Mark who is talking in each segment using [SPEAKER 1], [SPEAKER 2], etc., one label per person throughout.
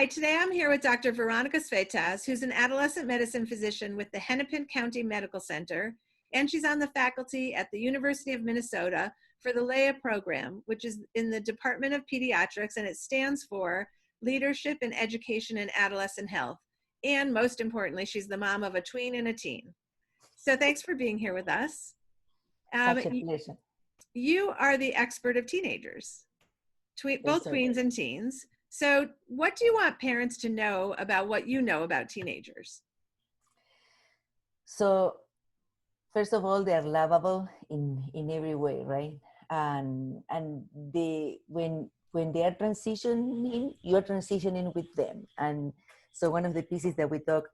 [SPEAKER 1] Hi, today I'm here with Dr. Veronica Svetas, who's an adolescent medicine physician with the Hennepin County Medical Center, and she's on the faculty at the University of Minnesota for the LEA program, which is in the Department of Pediatrics, and it stands for Leadership in Education and Adolescent Health. And most importantly, she's the mom of a tween and a teen. So thanks for being here with us.
[SPEAKER 2] Such a pleasure.
[SPEAKER 1] You are the expert of teenagers, both tweens and teens. So what do you want parents to know about what you know about teenagers?
[SPEAKER 2] So first of all, they're lovable in every way, right? And they when they are transitioning, you're transitioning with them. And so one of the pieces that we talked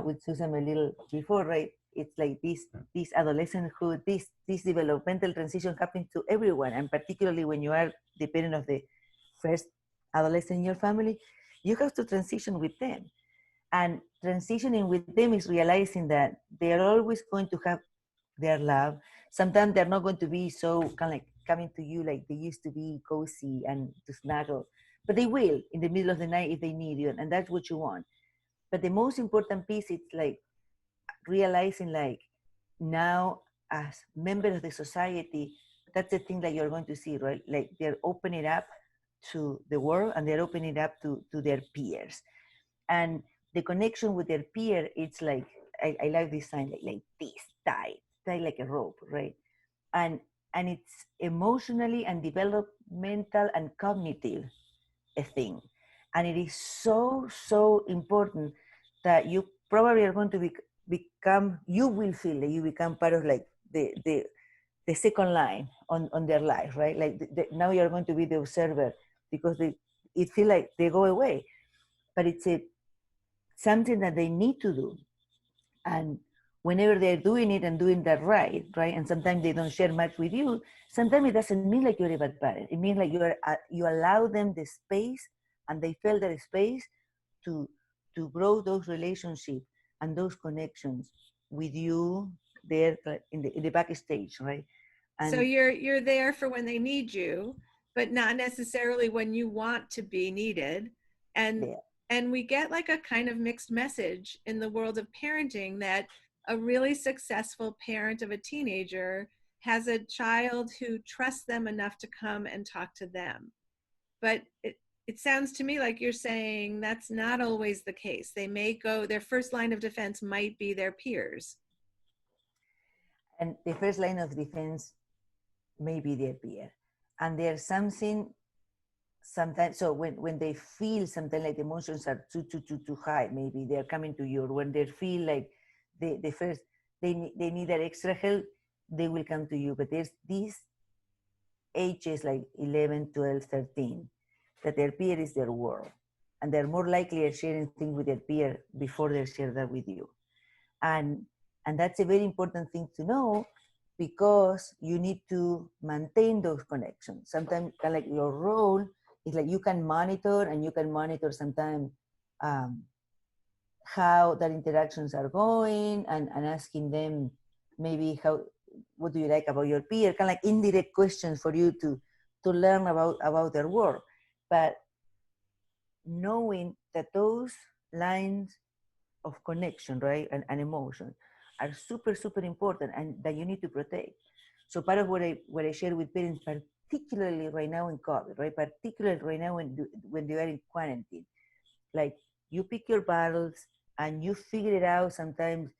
[SPEAKER 2] with Susan a little before, right? It's like this adolescenthood, this developmental transition happens to everyone, and particularly when you are the parent of the first adolescent in your family, you have to transition with them. And transitioning with them is realizing that they are always going to have their love. Sometimes they're not going to be so kind of like coming to you like they used to be, cozy and to snuggle, but they will in the middle of the night if they need you, and that's what you want. But the most important piece is like realizing like now as members of the society, that's the thing that you're going to see, right? Like they're opening up to the world and they're opening up to their peers. And the connection with their peer, it's like, I like this sign, like this, tight like a rope, right? And it's emotionally and developmental and cognitive a thing. And it is so important that you probably are going to become, you will feel that you become part of like the second line on their life, right? Like now you're going to be the observer because it feels like they go away, but it's something that they need to do. And whenever they're doing it and doing that right, and sometimes they don't share much with you, sometimes it doesn't mean like you're a bad parent. It means like you allow them the space and they feel that space to grow those relationships and those connections with you there in the backstage, right? And
[SPEAKER 1] so you're there for when they need you, but not necessarily when you want to be needed. And we get like a kind of mixed message in the world of parenting that a really successful parent of a teenager has a child who trusts them enough to come and talk to them. But it sounds to me like you're saying that's not always the case. They may go, their first line of defense might be their peers.
[SPEAKER 2] And the first line of defense may be their peer. And there's something sometimes, so when they feel something like the emotions are too high, maybe they're coming to you, or when they feel like they need that extra help, they will come to you. But there's these ages like 11, 12, 13, that their peer is their world. And they're more likely at sharing things with their peer before they share that with you. And that's a very important thing to know, because you need to maintain those connections. Sometimes kind of like your role is like you can monitor, and you can monitor sometimes how that interactions are going, and asking them maybe what do you like about your peer, kind of like indirect questions for you to learn about their work. But knowing that those lines of connection, right, and emotion are super important, and that you need to protect. So part of what I share with parents, particularly right now in COVID, right, particularly right now when they are in quarantine, like you pick your battles and you figure it out. Sometimes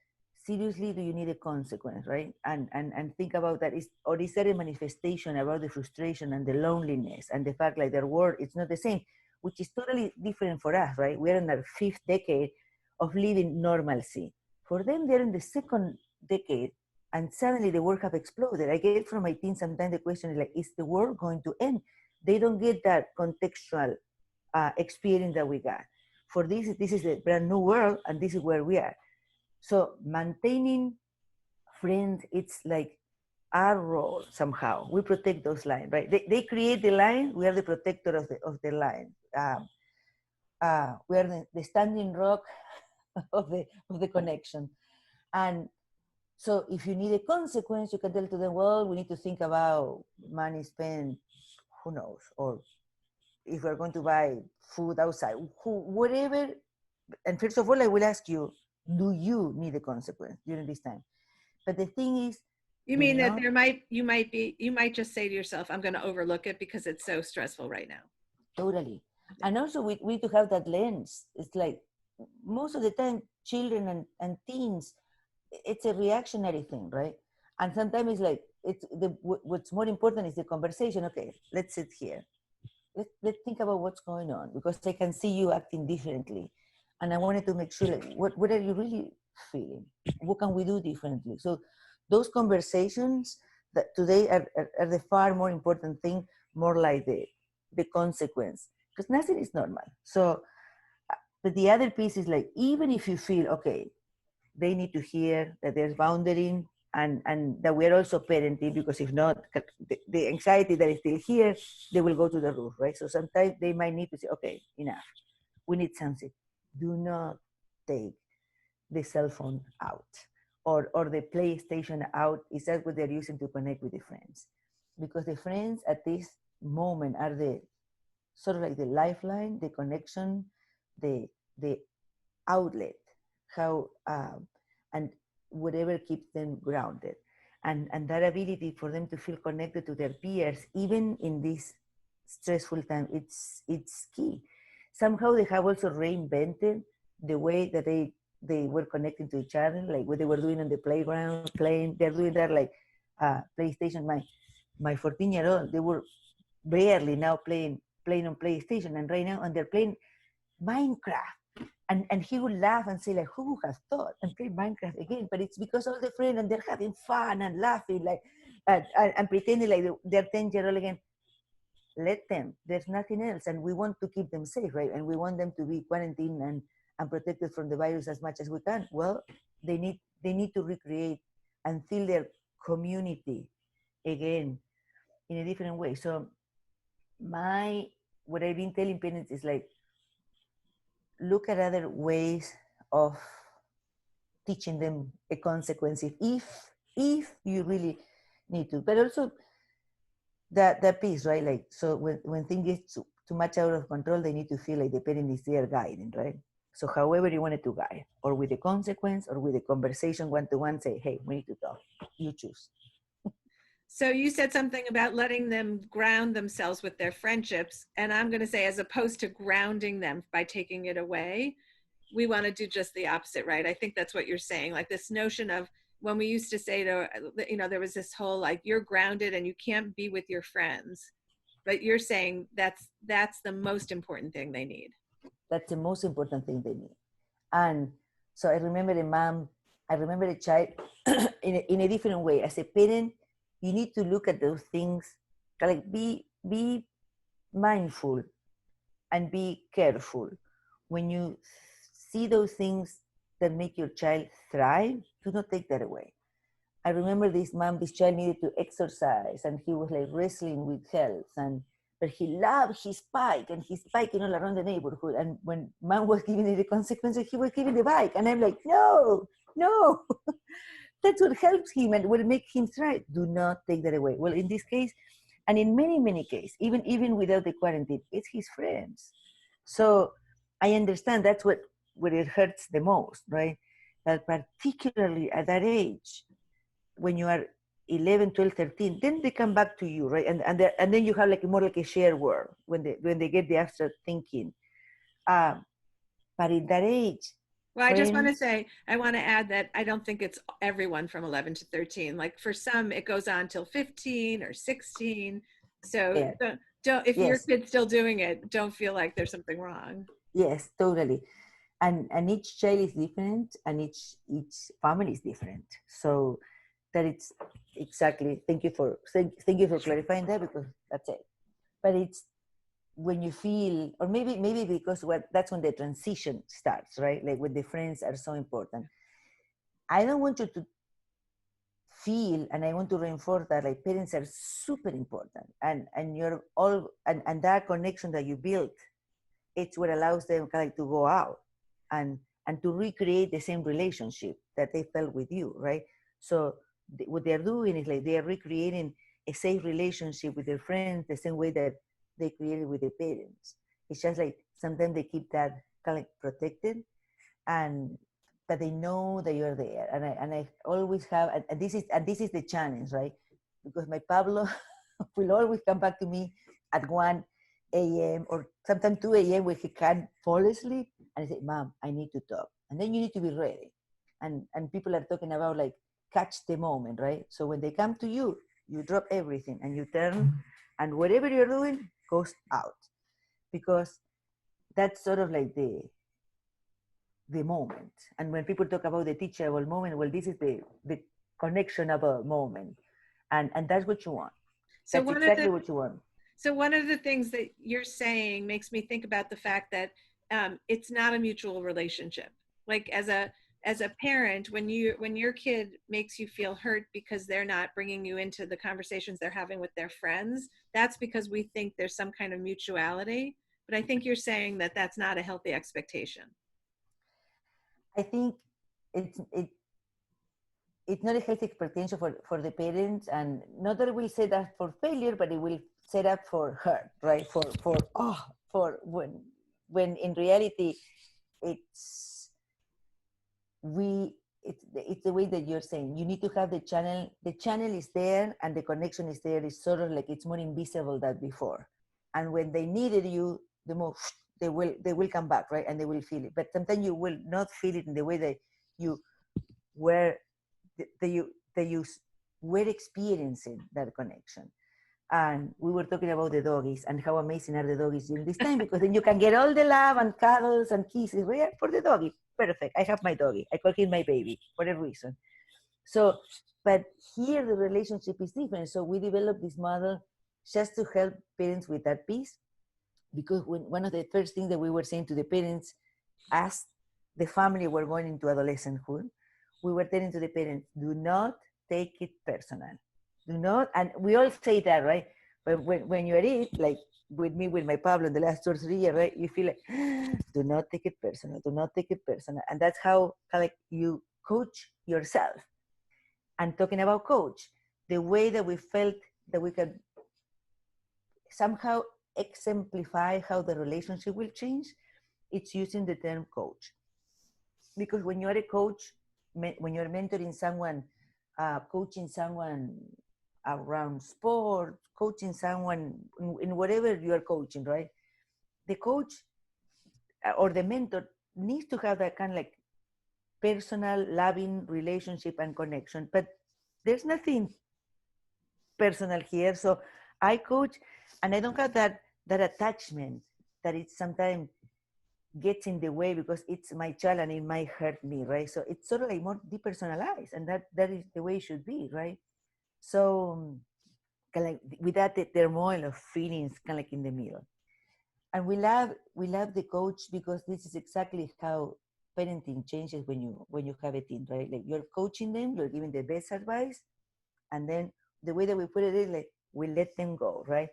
[SPEAKER 2] seriously, do you need a consequence, right? And think about that. Is there a manifestation about the frustration and the loneliness and the fact like their world, it's not the same, which is totally different for us, right? We're in our 5th decade of living normalcy. For them, they're in the 2nd decade, and suddenly the world have exploded. I get from my teens sometimes the question is like, is the world going to end? They don't get that contextual experience that we got. For this is a brand new world, and this is where we are. So maintaining friends, it's like our role somehow. We protect those lines, right? They create the line. We are the protector of the line. We are the standing rock of the connection. And so if you need a consequence, you can tell to them, well, we need to think about money spent, who knows, or if we're going to buy food outside, whatever. And first of all, I will ask you, do you need a consequence during this time? But the thing is,
[SPEAKER 1] You
[SPEAKER 2] do
[SPEAKER 1] mean that
[SPEAKER 2] not,
[SPEAKER 1] you might just say to yourself, I'm going to overlook it because it's so stressful right now.
[SPEAKER 2] totally. And also we need to have that lens. It's like most of the time, children and teens, it's a reactionary thing, right? And sometimes it's like, what's more important is the conversation. Okay, let's sit here. Let's think about what's going on, because I can see you acting differently. And I wanted to make sure, like, what are you really feeling? What can we do differently? So those conversations that today are the far more important thing, more like the consequence, because nothing is normal. So, but the other piece is like, even if you feel, okay, they need to hear that there's boundary, and that we're also parenting, because if not, the anxiety that is still here, they will go to the roof, right? So sometimes they might need to say, okay, enough. We need something. Do not take the cell phone out, or the PlayStation out. Is that what they're using to connect with the friends? Because the friends at this moment are the sort of like the lifeline, the connection, the outlet, how and whatever keeps them grounded, and that ability for them to feel connected to their peers, even in this stressful time, it's key. Somehow they have also reinvented the way that they were connecting to each other, like what they were doing on the playground, playing. They're doing that, like PlayStation. My 14-year-old, they were barely now playing on PlayStation, and right now, and they're playing Minecraft. And he would laugh and say, like, who would have thought, and play Minecraft again? But it's because all the friends, and they're having fun and laughing, like, and pretending like they're 10-year-old again. Let them. There's nothing else. And we want to keep them safe, right? And we want them to be quarantined and protected from the virus as much as we can. Well, they need to recreate and feel their community again in a different way. So what I've been telling parents is like, look at other ways of teaching them a consequence if you really need to. But also that piece, right? Like, so when things get too much out of control, they need to feel like the parent is there guiding, right? So however you wanted to guide, or with the consequence, or with the conversation one-to-one, say, hey, we need to talk. You choose.
[SPEAKER 1] So you said something about letting them ground themselves with their friendships. And I'm going to say, as opposed to grounding them by taking it away, we want to do just the opposite, right? I think that's what you're saying. Like this notion of when we used to say to, there was this whole, like, you're grounded and you can't be with your friends. But you're saying that's the most important thing they need.
[SPEAKER 2] That's the most important thing they need. And so I remember a child in a different way. As a parent, you need to look at those things, like be mindful and be careful. When you see those things that make your child thrive, do not take that away. I remember this child needed to exercise, and he was like wrestling with health, but he loved his bike, and he's biking all around the neighborhood. And when mom was giving it the consequences, he was giving the bike. And I'm like, no, that's what helps him and will make him thrive. Do not take that away. Well, in this case, and in many, many cases, even without the quarantine, it's his friends. So I understand that's what it hurts the most, right? But particularly at that age, when you are 11, 12, 13, then they come back to you, right? And then you have like more like a shared world when they get the abstract thinking. But in that age,
[SPEAKER 1] well, I just want to
[SPEAKER 2] friends,
[SPEAKER 1] say, I want to add that I don't think it's everyone from 11 to 13. Like for some, it goes on till 15 or 16. So
[SPEAKER 2] yeah,
[SPEAKER 1] don't if your
[SPEAKER 2] yes,
[SPEAKER 1] kid's still doing it, don't feel like there's something wrong.
[SPEAKER 2] yes, totally. And each child is different, and each family is different. So that it's exactly. Thank you for clarifying that, because that's it. But it's when you feel, or maybe because that's when the transition starts, right? Like when the friends are so important. I don't want you to feel, and I want to reinforce that, like, parents are super important, and you're all, and that connection that you build, it's what allows them kind of to go out and to recreate the same relationship that they felt with you, right? So what they're doing is like they are recreating a safe relationship with their friends, the same way that they created with the parents. It's just like sometimes they keep that kind of like protected, and but they know that you're there. And I always have, and this is the challenge, right? Because my Pablo will always come back to me at 1 a.m. or sometimes 2 a.m. when he can't fall asleep, and I say, "Mom, I need to talk," and then you need to be ready. And people are talking about like catch the moment, right? So when they come to you, you drop everything and you turn, and whatever you're doing goes out, because that's sort of like the moment. And when people talk about the teachable moment, well, this is the connectionable moment, and that's what you want.
[SPEAKER 1] So
[SPEAKER 2] That's
[SPEAKER 1] one of
[SPEAKER 2] exactly
[SPEAKER 1] the
[SPEAKER 2] what you want.
[SPEAKER 1] so one of the things that you're saying makes me think about the fact that it's not a mutual relationship. Like as a parent, when your kid makes you feel hurt because they're not bringing you into the conversations they're having with their friends, that's because we think there's some kind of mutuality. But I think you're saying that that's not a healthy expectation.
[SPEAKER 2] I think it's it's not a healthy expectation for the parents, and not that it will set up for failure, but it will set up for hurt, right? For when in reality it's we it's the way that you're saying you need to have the channel is there and the connection is there. It's sort of like it's more invisible than before, and when they needed you the most, they will come back, right? And they will feel it, but sometimes you will not feel it in the way that you were that you were experiencing that connection. And we were talking about the doggies and how amazing are the doggies during this time, because then you can get all the love and cuddles and kisses right for the doggie. Perfect. I have my doggie. I call him my baby for a reason. So, but here the relationship is different. So we developed this model just to help parents with that piece, because one of the first things that we were saying to the parents as the family were going into adolescenthood, we were telling to the parents, do not take it personal. Do not, and we all say that, right? But when you're it, like with me, with my Pablo in the last 2 or 3 years, right? You feel like, do not take it personal, do not take it personal. And that's how like you coach yourself. And talking about coach, the way that we felt that we could somehow exemplify how the relationship will change, it's using the term coach. Because when you're a coach, when you're mentoring someone, coaching someone around sport, coaching someone in whatever you are coaching, right? The coach or the mentor needs to have that kind of like personal, loving relationship and connection. But there's nothing personal here. So I coach, and I don't have that attachment that it sometimes gets in the way because it's my child and it might hurt me, right? So it's sort of like more depersonalized, and that is the way it should be, right? So kind of like without the turmoil of feelings, kind of like in the middle. And we love the coach because this is exactly how parenting changes when you have a teen, right? Like you're coaching them, you're giving the best advice, and then the way that we put it is like we let them go, right?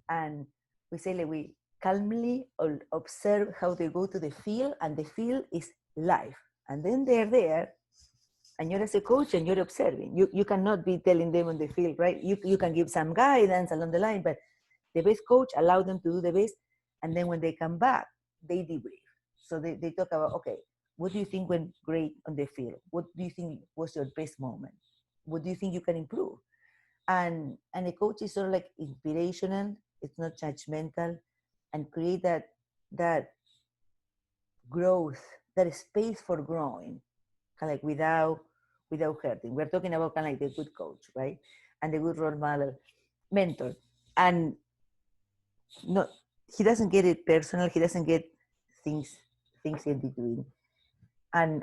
[SPEAKER 2] And we say like we calmly observe how they go to the field, and the field is life. And then they're there, and you're as a coach and you're observing. You cannot be telling them on the field, right? You can give some guidance along the line, but the best coach allow them to do the best. And then when they come back, they debrief. So they talk about, okay, what do you think went great on the field? What do you think was your best moment? What do you think you can improve? And a coach is sort of like inspirational. It's not judgmental, and create that growth, that space for growing, kind of like without hurting. We're talking about kind of like the good coach, right? And the good role model, mentor. And no, he doesn't get it personal. He doesn't get things in between. And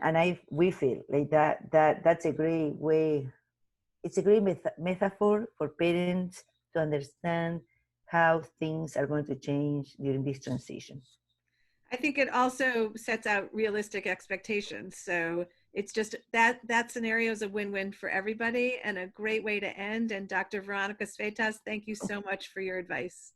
[SPEAKER 2] we feel like that's a great way. It's a great metaphor for parents to understand how things are going to change during this transition.
[SPEAKER 1] I think it also sets out realistic expectations. So it's just that scenario is a win-win for everybody and a great way to end. And Dr. Veronica Svetas, thank you so much for your advice.